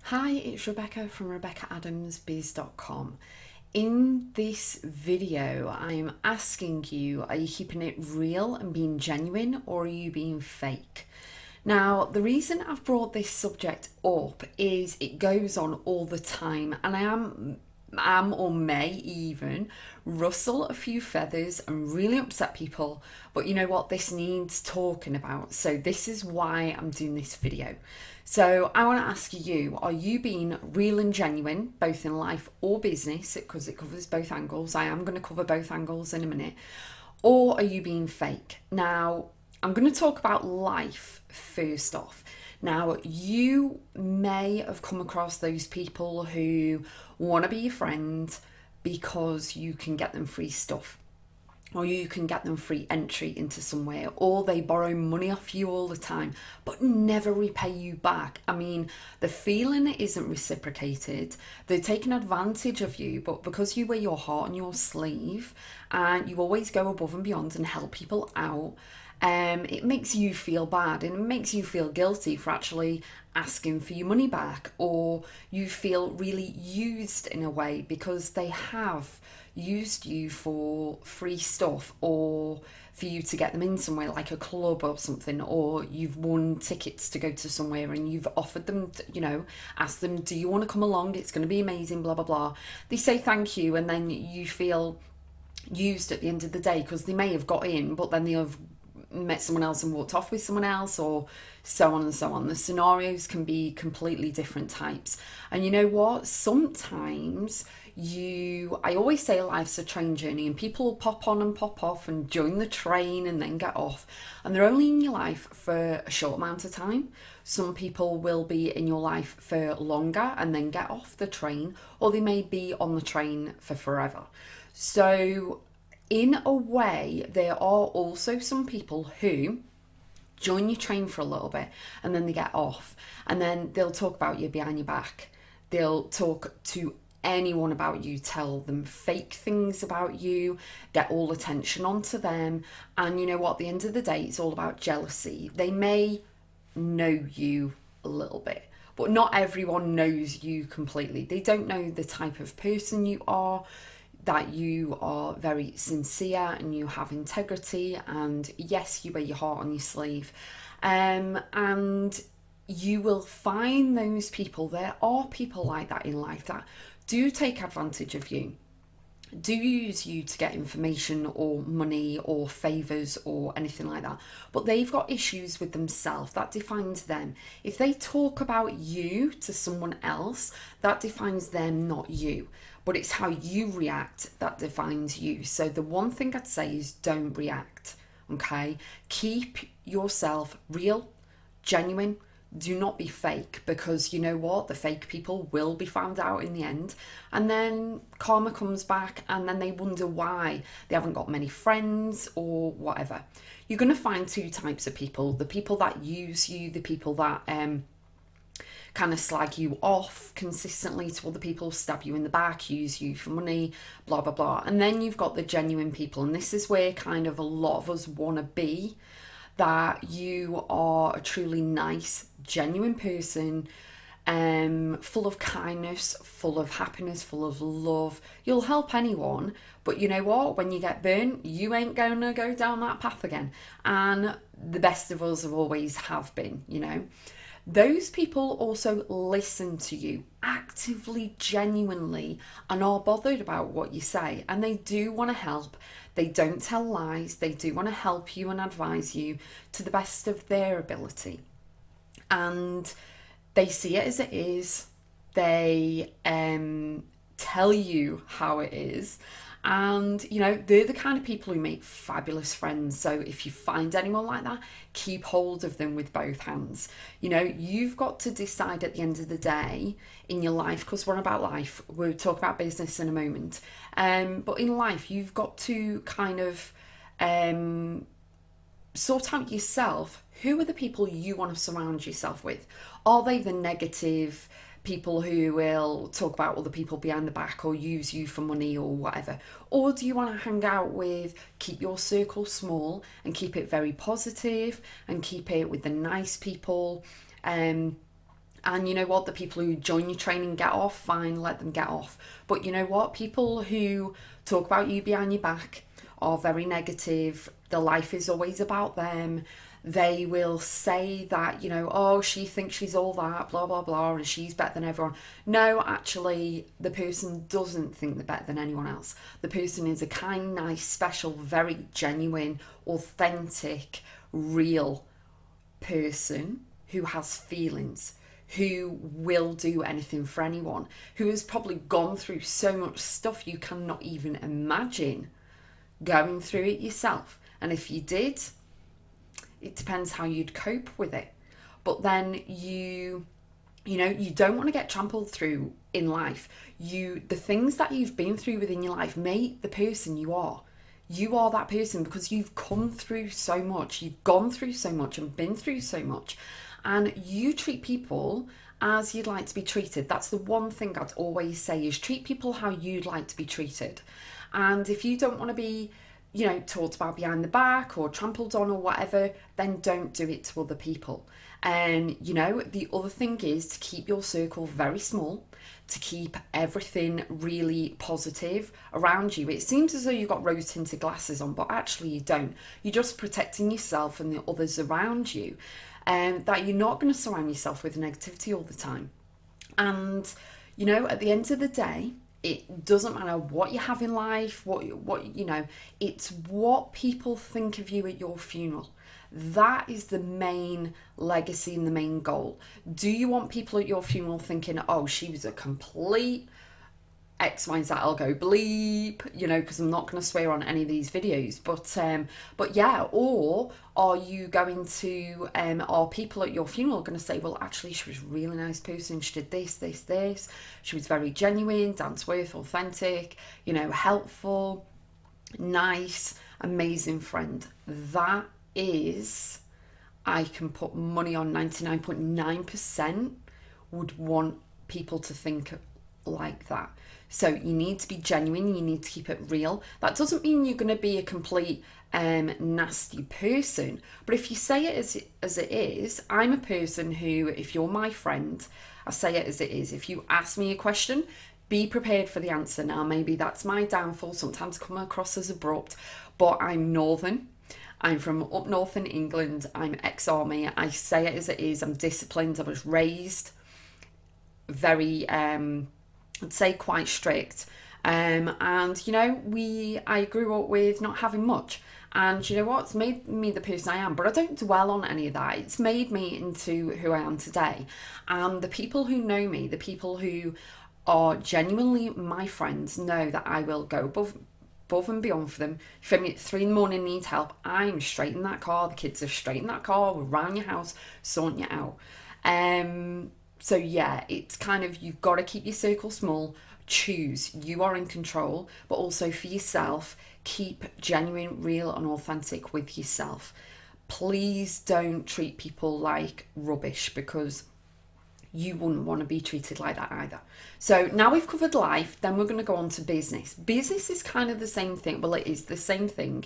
Hi, it's Rebecca from RebeccaAdamsBiz.com. In this video, I'm asking you, are you keeping it real and being genuine, or are you being fake? Now, the reason I've brought this subject up is it goes on all the time, and I am or may even rustle a few feathers and really upset people. But you know what? This needs talking about. So this is why I'm doing this video. So I want to ask you, are you being real and genuine, both in life or business, because it covers both angles? I am going to cover both angles in a minute. Or are you being fake? Now, I'm going to talk about life first off. Now, you may have come across those people who want to be your friend because you can get them free stuff, or you can get them free entry into somewhere, or they borrow money off you all the time but never repay you back. I mean, the feeling isn't reciprocated. They're taking advantage of you, but because you wear your heart on your sleeve and you always go above and beyond and help people out, it makes you feel bad and it makes you feel guilty for actually asking for your money back, or you feel really used in a way because they have used you for free stuff, or for you to get them in somewhere like a club or something, or you've won tickets to go to somewhere and you've offered them, asked them, do you want to come along? It's going to be amazing, blah, blah, blah. They say thank you, and then you feel used at the end of the day because they may have got in, but then they have met someone else and walked off with someone else, or so on and so on. The scenarios can be completely different types. And you know what? Sometimes I always say life's a train journey, and people pop on and pop off and join the train and then get off. And they're only in your life for a short amount of time. Some people will be in your life for longer and then get off the train, or they may be on the train for forever. So in a way, there are also some people who join your train for a little bit and then they get off, and then they'll talk about you behind your back. They'll talk to anyone about you, tell them fake things about you, get all attention onto them. And you know what? At the end of the day, it's all about jealousy. They may know you a little bit, but not everyone knows you completely. They don't know the type of person you are, that you are very sincere and you have integrity, and yes, you wear your heart on your sleeve. And you will find those people. There are people like that in life that do take advantage of you, do use you to get information or money or favours or anything like that, but they've got issues with themselves. That defines them. If they talk about you to someone else, that defines them, not you. But it's how you react that defines you. So the one thing I'd say is don't react, okay? Keep yourself real, genuine. Do not be fake, because you know what? The fake people will be found out in the end. And then karma comes back, and then they wonder why they haven't got many friends or whatever. You're going to find two types of people: the people that use you, the people that kind of slag you off consistently to other people, stab you in the back, use you for money, blah, blah, blah. And then you've got the genuine people. And this is where kind of a lot of us want to be, that you are a truly nice, genuine person, full of kindness, full of happiness, full of love. You'll help anyone, but you know what? When you get burnt, you ain't going to go down that path again. And the best of us have always have been. Those people also listen to you actively, genuinely, and are bothered about what you say. And they do want to help. They don't tell lies. They do want to help you and advise you to the best of their ability. And they see it as it is. They tell you how it is. And, they're the kind of people who make fabulous friends. So if you find anyone like that, keep hold of them with both hands. You've got to decide at the end of the day in your life, because we're about life. We'll talk about business in a moment. But in life, you've got to kind of sort out yourself. Who are the people you want to surround yourself with? Are they the negative people who will talk about other people behind the back or use you for money or whatever? Or do you want to hang out with, keep your circle small and keep it very positive and keep it with the nice people, And you know what? The people who join your training get off, fine, let them get off. But you know what? People who talk about you behind your back are very negative. Their life is always about them. They will say that, you know, oh, she thinks she's all that, blah, blah, blah, and she's better than everyone. No, actually, the person doesn't think they're better than anyone else. The person is a kind, nice, special, very genuine, authentic, real person who has feelings, who will do anything for anyone, who has probably gone through so much stuff you cannot even imagine going through it yourself. And if you did, it depends how you'd cope with it. But then you don't want to get trampled through in life. The things that you've been through within your life make the person you are. You are that person because you've come through so much, you've gone through so much and been through so much. And you treat people as you'd like to be treated. That's the one thing I'd always say, is treat people how you'd like to be treated. And if you don't want to be, you know, talked about behind the back or trampled on or whatever, then don't do it to other people. And, you know, the other thing is to keep your circle very small, to keep everything really positive around you. It seems as though you've got rose-tinted glasses on, but actually you don't. You're just protecting yourself and the others around you, and that you're not going to surround yourself with negativity all the time. And, you know, at the end of the day, it doesn't matter what you have in life, what you know, it's what people think of you at your funeral. That is the main legacy and the main goal. Do you want people at your funeral thinking, oh, she was a complete X, Y, and Z, I'll go bleep, you know, because I'm not going to swear on any of these videos. But yeah, or are you going to, are people at your funeral going to say, well, actually, she was a really nice person. She did this, this, this. She was very genuine, down to earth, authentic, you know, helpful, nice, amazing friend. That is, I can put money on 99.9% would want people to think like that. So you need to be genuine, you need to keep it real. That doesn't mean you're going to be a complete nasty person, but if you say it as it is, I'm a person who, if you're my friend, I say it as it is. If you ask me a question, be prepared for the answer. Now, maybe that's my downfall, sometimes I come across as abrupt, but I'm northern. I'm from up north in England. I'm ex-army. I say it as it is. I'm disciplined. I was raised very, I'd say quite strict. And, you know, I grew up with not having much. And you know what? It's made me the person I am. But I don't dwell on any of that. It's made me into who I am today. And the people who know me, the people who are genuinely my friends, know that I will go above and beyond for them. If I'm at 3 a.m, need help, I'm straight in that car. The kids are straight in that car. We're around your house, sorting you out. So yeah, it's kind of, you've got to keep your circle small. Choose. You are in control, but also for yourself, keep genuine, real, and authentic with yourself. Please don't treat people like rubbish, because you wouldn't want to be treated like that either. So now we've covered life, then we're going to go on to business. Business is kind of the same thing. Well, it is the same thing.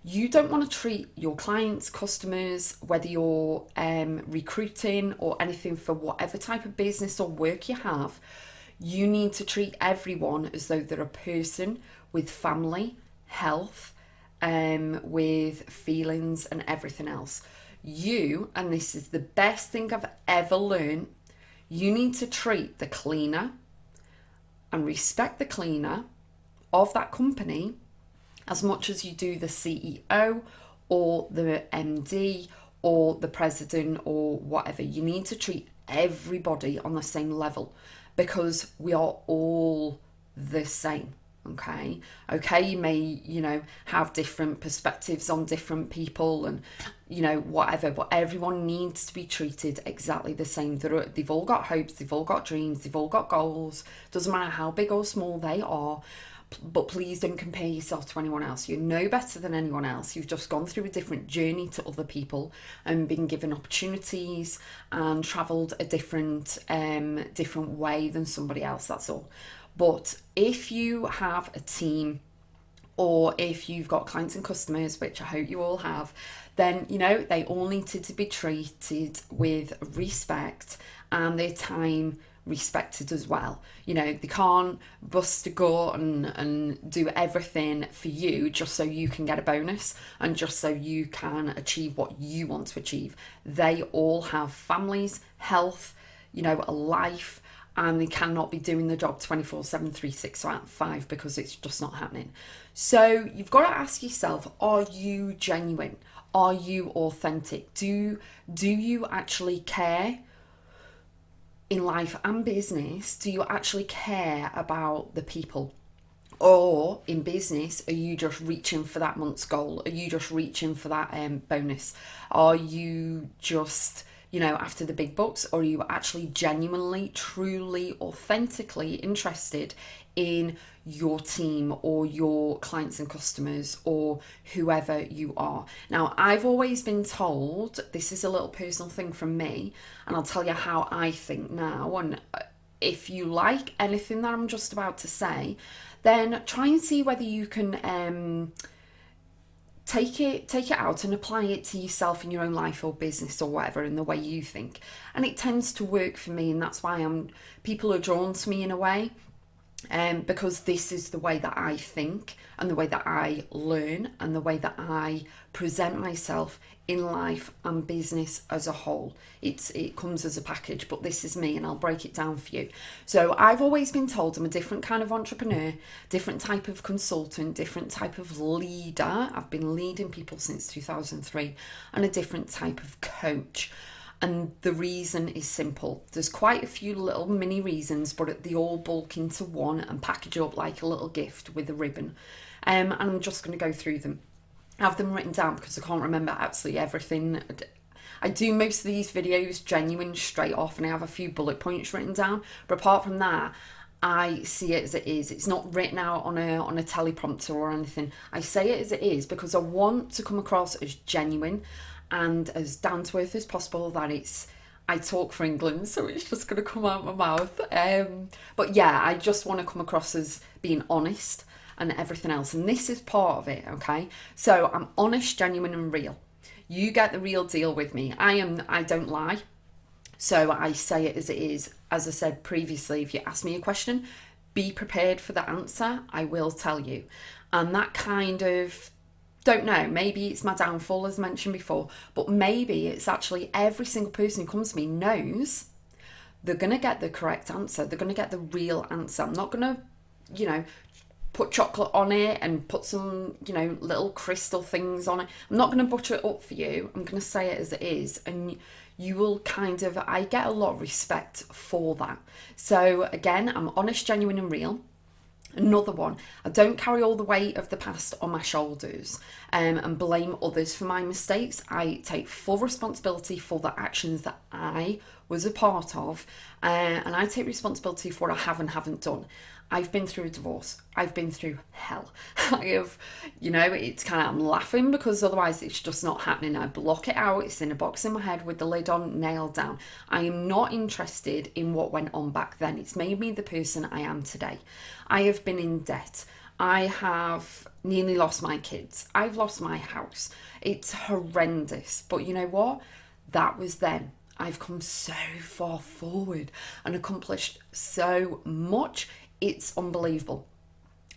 You don't want to treat your clients, customers, whether you're recruiting or anything, for whatever type of business or work you have, you need to treat everyone as though they're a person with family, health, with feelings and everything else. You, and this is the best thing I've ever learned, you need to treat the cleaner and respect the cleaner of that company as much as you do the CEO or the MD or the president or whatever. You need to treat everybody on the same level, because we are all the same. Okay, you may, you know, have different perspectives on different people and, you know, whatever, but everyone needs to be treated exactly the same. They've all got hopes, they've all got dreams, they've all got goals. Doesn't matter how big or small they are, but please don't compare yourself to anyone else. You're no better than anyone else. You've just gone through a different journey to other people and been given opportunities and travelled a different way than somebody else, that's all. But if you have a team, or if you've got clients and customers, which I hope you all have, then, you know, they all needed to be treated with respect and their time respected as well. You know, they can't bust a gut and do everything for you just so you can get a bonus and just so you can achieve what you want to achieve. They all have families, health, you know, a life, and they cannot be doing the job 24/7, 365 because it's just not happening. So you've got to ask yourself, are you genuine? Are you authentic? Do you actually care in life and business? Do you actually care about the people? Or in business, are you just reaching for that month's goal? Are you just reaching for that bonus? Are you just, you know, after the big bucks? Or are you actually genuinely, truly, authentically interested in your team or your clients and customers or whoever you are? Now, I've always been told, this is a little personal thing from me, and I'll tell you how I think now. And if you like anything that I'm just about to say, then try and see whether you can take it out and apply it to yourself in your own life or business or whatever in the way you think. And it tends to work for me, and that's why people are drawn to me in a way. Because this is the way that I think and the way that I learn and the way that I present myself in life and business as a whole. It comes as a package, but this is me and I'll break it down for you. So I've always been told I'm a different kind of entrepreneur, different type of consultant, different type of leader. I've been leading people since 2003, and a different type of coach. And the reason is simple. There's quite a few little mini reasons, but they all bulk into one and package up like a little gift with a ribbon. And I'm just going to go through them. I have them written down because I can't remember absolutely everything. I do most of these videos genuine straight off, and I have a few bullet points written down. But apart from that, I see it as it is. It's not written out on a teleprompter or anything. I say it as it is because I want to come across as genuine and as down to earth as possible. I talk for England, so it's just going to come out my mouth. But yeah, I just want to come across as being honest and everything else. And this is part of it, okay? So I'm honest, genuine, and real. You get the real deal with me. I don't lie. So I say it as it is. As I said previously, if you ask me a question, be prepared for the answer. I will tell you. And that kind of, don't know, maybe it's my downfall as mentioned before, but maybe it's actually every single person who comes to me knows they're going to get the correct answer. They're going to get the real answer. I'm not going to, you know, put chocolate on it and put some, you know, little crystal things on it. I'm not going to butcher it up for you. I'm going to say it as it is. And you will kind of, I get a lot of respect for that. So again, I'm honest, genuine, and real. Another one, I don't carry all the weight of the past on my shoulders and blame others for my mistakes. I take full responsibility for the actions that I was a part of, and I take responsibility for what I have and haven't done. I've been through a divorce. I've been through hell. I have, you know, it's kind of, I'm laughing because otherwise it's just not happening. I block it out. It's in a box in my head with the lid on, nailed down. I am not interested in what went on back then. It's made me the person I am today. I have been in debt. I have nearly lost my kids. I've lost my house. It's horrendous. But you know what? That was then. I've come so far forward and accomplished so much. It's unbelievable.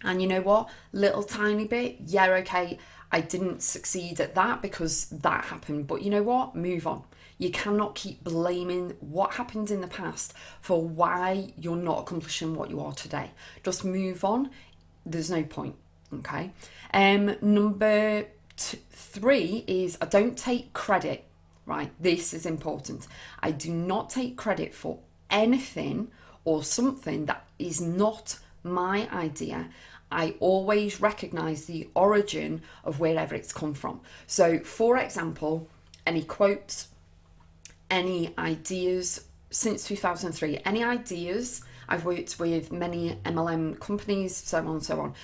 And you know what? Little tiny bit, yeah, okay, I didn't succeed at that because that happened. But you know what? Move on. You cannot keep blaming what happened in the past for why you're not accomplishing what you are today. Just move on. There's no point, okay? Number 3 is I don't take credit, right? This is important. I do not take credit for anything or something that is not my idea. I always recognize the origin of wherever it's come from. So, for example, any quotes, any ideas since 2003, any ideas, I've worked with many MLM companies, so on and so on.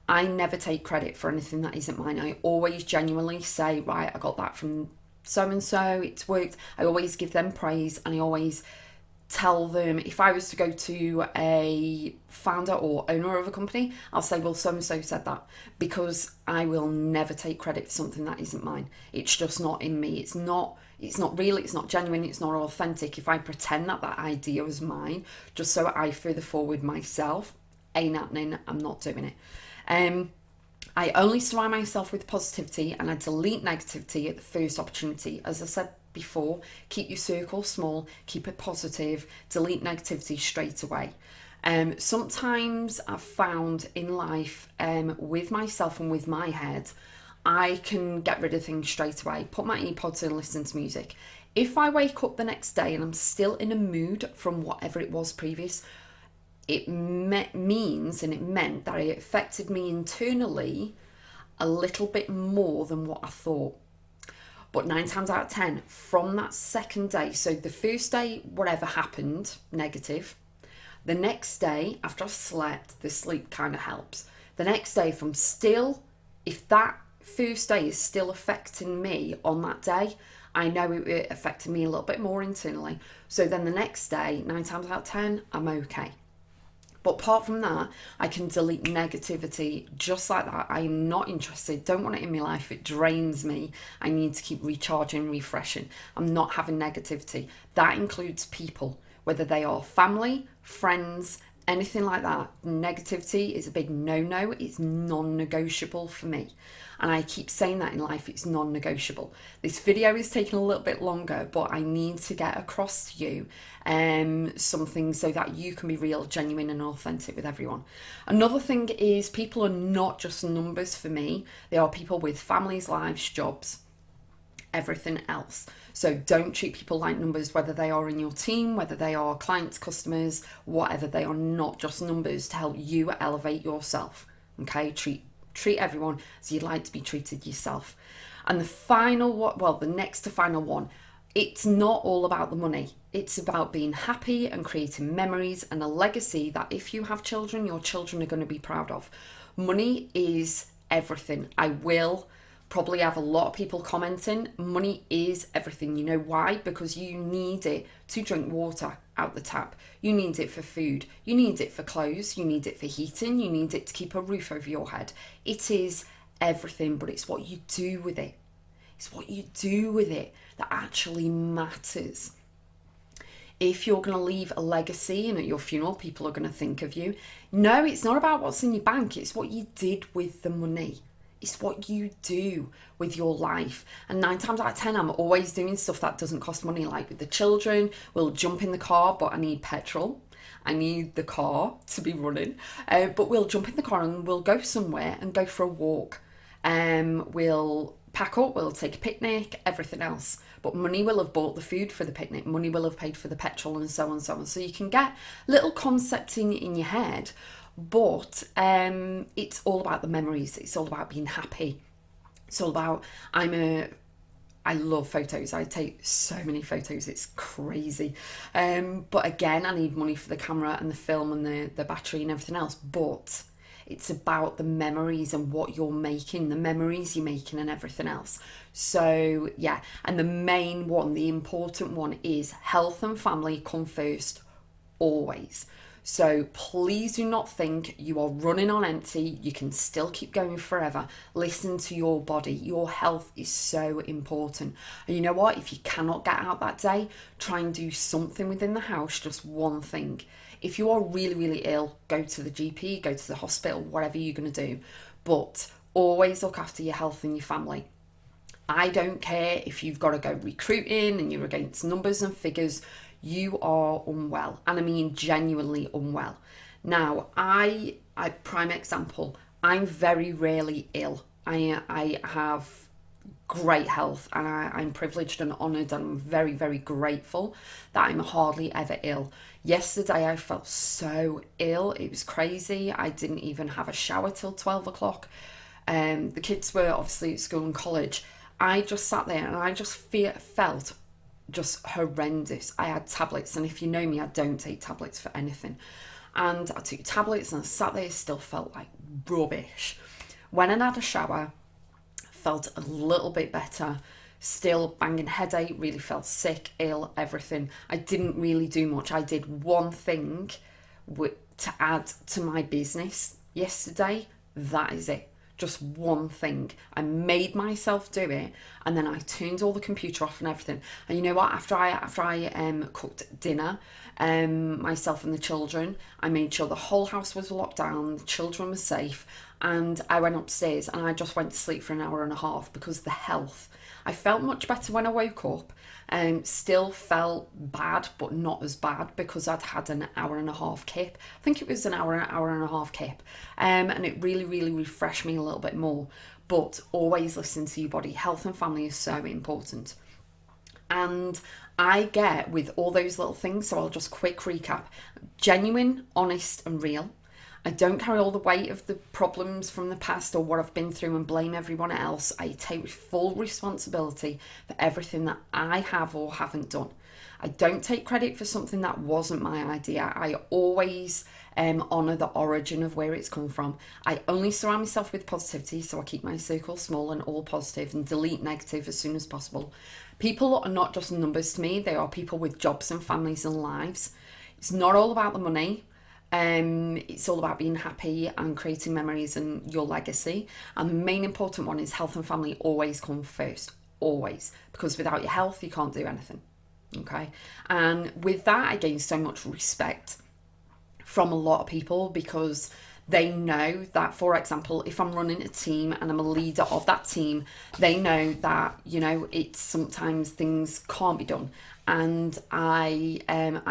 I never take credit for anything that isn't mine. I always genuinely say, right, I got that from so and so, it's worked. I always give them praise, and I always tell them, if I was to go to a founder or owner of a company, I'll say, well, so and so said that, because I will never take credit for something that isn't mine. It's just not in me. It's not real, it's not genuine, it's not authentic. If I pretend that that idea was mine just so I further forward myself, ain't happening. I'm not doing it. I only surround myself with positivity, and I delete negativity at the first opportunity. As I said before, keep your circle small, keep it positive, delete negativity straight away. Sometimes I've found in life, with myself and with my head, I can get rid of things straight away, put my earpods in, listen to music. If I wake up the next day and I'm still in a mood from whatever it was previous, it means, and it meant that it affected me internally a little bit more than what I thought. But 9 times out of 10, from that second day, so the first day, whatever happened, negative. The next day, after I slept, the sleep kind of helps. The next day, if that first day is still affecting me on that day, I know it affected me a little bit more internally. So then the next day, 9 times out of 10, I'm okay. But apart from that, I can delete negativity just like that. I'm not interested, don't want it in my life. It drains me. I need to keep recharging, refreshing. I'm not having negativity. That includes people, whether they are family, friends, anything like that. Negativity is a big no-no. It's non-negotiable for me. And I keep saying that in life, it's non-negotiable. This video is taking a little bit longer, but I need to get across to you something so that you can be real, genuine and authentic with everyone. Another thing is, people are not just numbers for me. They are people with families, lives, jobs, everything else. So don't treat people like numbers, whether they are in your team, whether they are clients, customers, whatever. They are not just numbers to help you elevate yourself. Okay, treat everyone as you'd like to be treated yourself. And the next to final one, it's not all about the money. It's about being happy and creating memories and a legacy that if you have children, your children are going to be proud of. Money is everything. I will probably have a lot of people commenting, money is everything. You know why? Because you need it to drink water out the tap. You need it for food. You need it for clothes. You need it for heating. You need it to keep a roof over your head. It is everything, but it's what you do with it. It's what you do with it that actually matters. If you're going to leave a legacy and at your funeral people are going to think of you, no, it's not about what's in your bank. It's what you did with the money. It's what you do with your life. And 9 times out of 10, I'm always doing stuff that doesn't cost money. Like with the children, we'll jump in the car, but I need petrol. I need the car to be running. But we'll jump in the car and we'll go somewhere and go for a walk. We'll pack up, we'll take a picnic, everything else. But money will have bought the food for the picnic. Money will have paid for the petrol and so on and so on. So you can get little concepting in your head. But it's all about the memories. It's all about being happy. It's all about, I love photos. I take so many photos. It's crazy. But again, I need money for the camera and the film and the battery and everything else. But it's about the memories and what you're making, the memories you're making and everything else. So yeah, and the main one, the important one is health and family come first, always. So please do not think you are running on empty. You can still keep going forever. Listen to your body. Your health is so important. And you know what? If you cannot get out that day, try and do something within the house, just one thing. If you are really, really ill, go to the GP, go to the hospital, whatever you're going to do. But always look after your health and your family. I don't care if you've got to go recruiting and you're against numbers and figures. You are unwell, and I mean genuinely unwell. Now, prime example, I'm very rarely ill. I have great health, and I'm privileged and honoured, and I'm very, very grateful that I'm hardly ever ill. Yesterday, I felt so ill. It was crazy. I didn't even have a shower till 12 o'clock. The kids were obviously at school and college. I just sat there and I just felt just horrendous. I had tablets, and if you know me, I don't take tablets for anything. And I took tablets and I sat there, still felt like rubbish. When I had a shower, felt a little bit better, still banging headache, really felt sick, ill, everything. I didn't really do much. I did one thing to add to my business yesterday. That is it. Just one thing. I made myself do it, and then I turned all the computer off and everything. And you know what? After I cooked dinner, myself and the children, I made sure the whole house was locked down, the children were safe, and I went upstairs and I just went to sleep for an hour and a half because the health. I felt much better when I woke up. Still felt bad, but not as bad because I'd had an hour and a half kip. I think it was an hour and a half kip. And it really, really refreshed me a little bit more. But always listen to your body. Health and family is so important. And I get with all those little things, so I'll just quick recap. Genuine, honest and real. I don't carry all the weight of the problems from the past or what I've been through and blame everyone else. I take full responsibility for everything that I have or haven't done. I don't take credit for something that wasn't my idea. I always honour the origin of where it's come from. I only surround myself with positivity, so I keep my circle small and all positive and delete negative as soon as possible. People are not just numbers to me. They are people with jobs and families and lives. It's not all about the money. It's all about being happy and creating memories and your legacy. And the main important one is health and family always come first, always, because without your health, you can't do anything. Okay. And with that, I gain so much respect from a lot of people because they know that, for example, if I'm running a team and I'm a leader of that team, they know that, you know, it's sometimes things can't be done. And I'm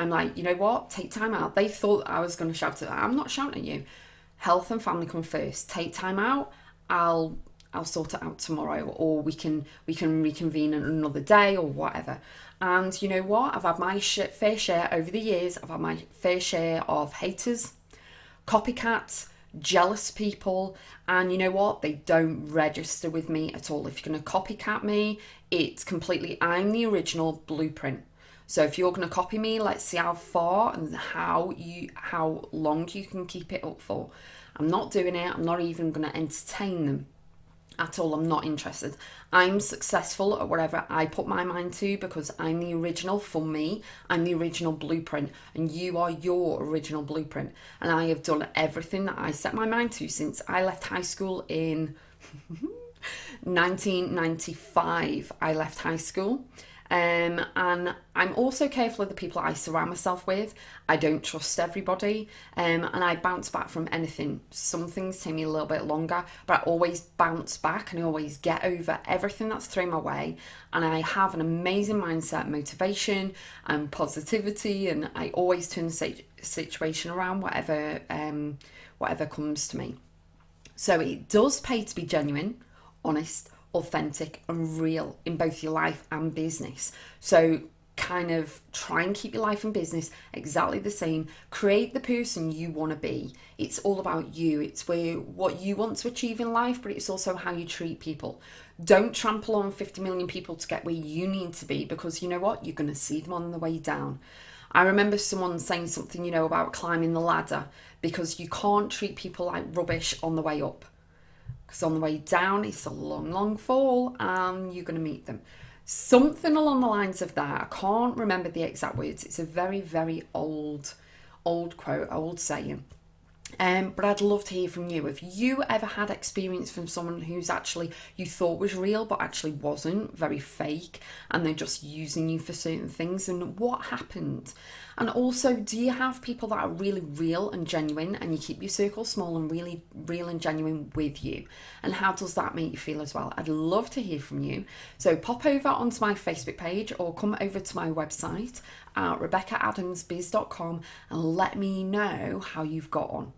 like, you know what? Take time out. They thought I was going to shout at them. I'm not shouting at you. Health and family come first. Take time out. I'll sort it out tomorrow, or we can reconvene on another day or whatever. And you know what? I've had my fair share over the years. I've had my fair share of haters, copycats, jealous people, and you know what? They don't register with me at all. If you're going to copycat me, it's completely, I'm the original blueprint. So if you're going to copy me, let's see how far and how long you can keep it up for. I'm not doing it. I'm not even going to entertain them at all. I'm not interested. I'm successful at whatever I put my mind to because I'm the original for me. I'm the original blueprint, and you are your original blueprint. And I have done everything that I set my mind to since I left high school in 1995. I left high school. And I'm also careful of the people I surround myself with. I don't trust everybody, and I bounce back from anything. Some things take me a little bit longer, but I always bounce back and I always get over everything that's thrown my way. And I have an amazing mindset, motivation and positivity, and I always turn the situation around, whatever comes to me. So it does pay to be genuine, honest, authentic and real in both your life and business. So kind of try and keep your life and business exactly the same. Create the person you want to be. It's all about you. It's what you want to achieve in life, but it's also how you treat people. Don't trample on 50 million people to get where you need to be, because you know what? You're going to see them on the way down. I remember someone saying something, about climbing the ladder, because you can't treat people like rubbish on the way up. Because on the way down, it's a long, long fall and you're going to meet them. Something along the lines of that. I can't remember the exact words. It's a very, very old quote, old saying. But I'd love to hear from you. If you ever had experience from someone who's actually you thought was real but actually wasn't, very fake, and they're just using you for certain things, and what happened? And also, do you have people that are really real and genuine, and you keep your circle small and really real and genuine with you? And how does that make you feel as well? I'd love to hear from you. So pop over onto my Facebook page or come over to my website at RebeccaAdamsBiz.com and let me know how you've got on.